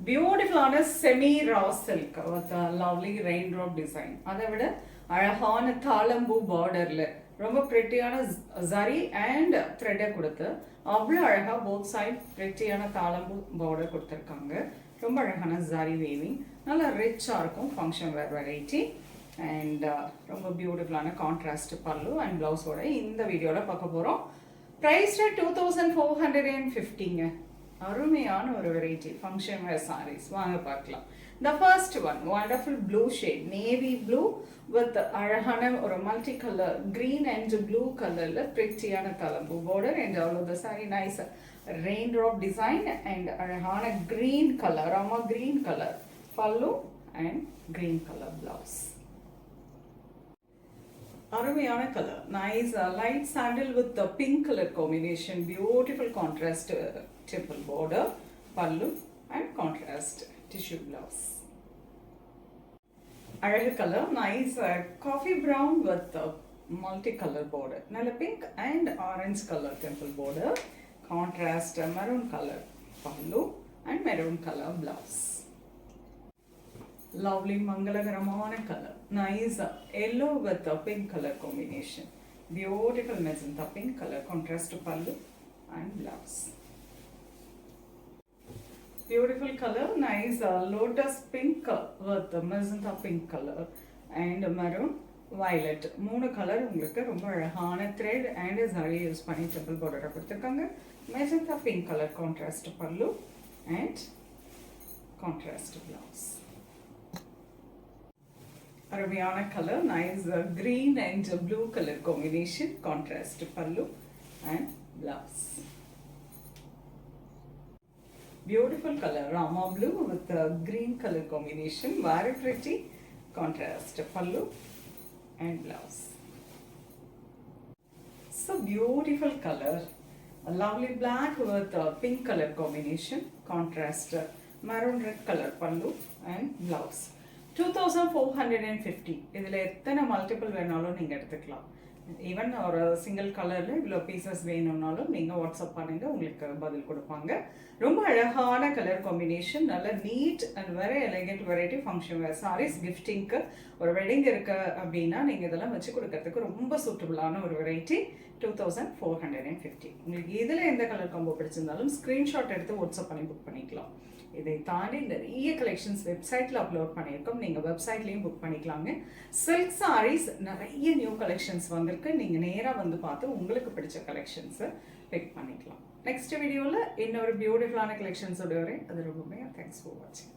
பியூட்டிஃபுல்லான semi raw silk with lovely raindrop design. அதை விட அழகான தாளம்பூ பார்டர்ல ரொம்ப பிரிட்டியான ஜரி அண்ட் த்ரெட்டை கொடுத்து அவ்வளோ அழகாக போத் சைட் பிரிட்டியான தாளம்பூ பார்டர் கொடுத்துருக்காங்க. ரொம்ப அழகான ஜரி வேவிங், நல்லா ரிச்சாக இருக்கும். ஃபங்க்ஷன் வேர் வெரைட்டி அண்ட் ரொம்ப பியூட்டிஃபுல்லான கான்ட்ராஸ்ட் பல்லு அண்ட் ப்ளவுஸோட இந்த வீடியோவில் பார்க்க போகிறோம். ப்ரைஸ் 2450ங்க. அருமையான ஒரு வெரைட்டி ஃபங்க்ஷன் வேர் சாரீஸ் வாங்க பார்க்கலாம். The first one, wonderful blue shade, navy blue with அழகான ஒரு multi colour green and blue கலர்ல பிரிட்டியான தலம்பு border and all of the saree nice raindrop design and அழகான green color, Rama green color pallu and green color blouse. அருமையான colour nice light sandal with pink colour combination, beautiful contrast temple border, pallu and contrast tissue blouse. அழகு colour nice coffee brown with multi colour border, நல்ல pink and orange colour temple border, contrast maroon colour pallu and maroon colour blouse. Lovely மங்களகரமான colour nice yellow with pink colour combination, beautiful magenta pink colour contrast pallu and blouse. Beautiful color, nice lotus pink with magenta pink color and maroon violet. மூணு colour உங்களுக்கு ரொம்ப அழகான thread and zari use பண்ணி temple border கொடுத்திருக்காங்க. magenta pink color contrast pallu and contrast blouse. அருமையான colour nice green and blue color combination, contrast pallu and blouse. Beautiful color, Rama blue with a green color combination, very pretty, contrast pallu and blouse. So beautiful color, a lovely black with a pink color combination, contrast maroon red color pallu and blouse. 2450. இதில் எத்தனை multiple வேணாலும் நீங்கள் எடுத்துக்கலாம். Even ஒரு single கலரில் இவ்வளோ pieces வேணும்னாலும் நீங்கள் வாட்ஸ்அப் பண்ணுங்க, உங்களுக்கு பதில் கொடுப்பாங்க. ரொம்ப அழகான கலர் காம்பினேஷன், நல்ல neat and very elegant variety function wear saris. கிஃப்டிங்க்கு ஒரு வெட்டிங் இருக்கு அப்படின்னா நீங்கள் இதெல்லாம் வச்சு கொடுக்கறதுக்கு ரொம்ப சூட்டபுளான ஒரு வெரைட்டி. 2450. உங்களுக்கு இதில் எந்த கலர் காம்போ பிடிச்சிருந்தாலும் ஸ்க்ரீன்ஷாட் எடுத்து வாட்ஸ்அப் பண்ணி புக் பண்ணிக்கலாம். இதை தாண்டி நிறைய கலெக்ஷன்ஸ் வெப்சைட்டில் அப்லோட் பண்ணியிருக்கோம், நீங்கள் வெப்சைட்லேயும் புக் பண்ணிக்கலாங்க. சில்க் சாரீஸ் நிறைய நியூ கலெக்ஷன்ஸ் வந்திருக்கு, நீங்கள் நேராக வந்து பார்த்து உங்களுக்கு பிடிச்ச கலெக்ஷன்ஸை பிக் பண்ணிக்கலாம். நெக்ஸ்ட் வீடியோவில் இன்னொரு பியூட்டிஃபுல்லான கலெக்ஷன்ஸோட வரேன். அது ரொம்பவே தேங்க்ஸ் ஃபார் வாட்சிங்.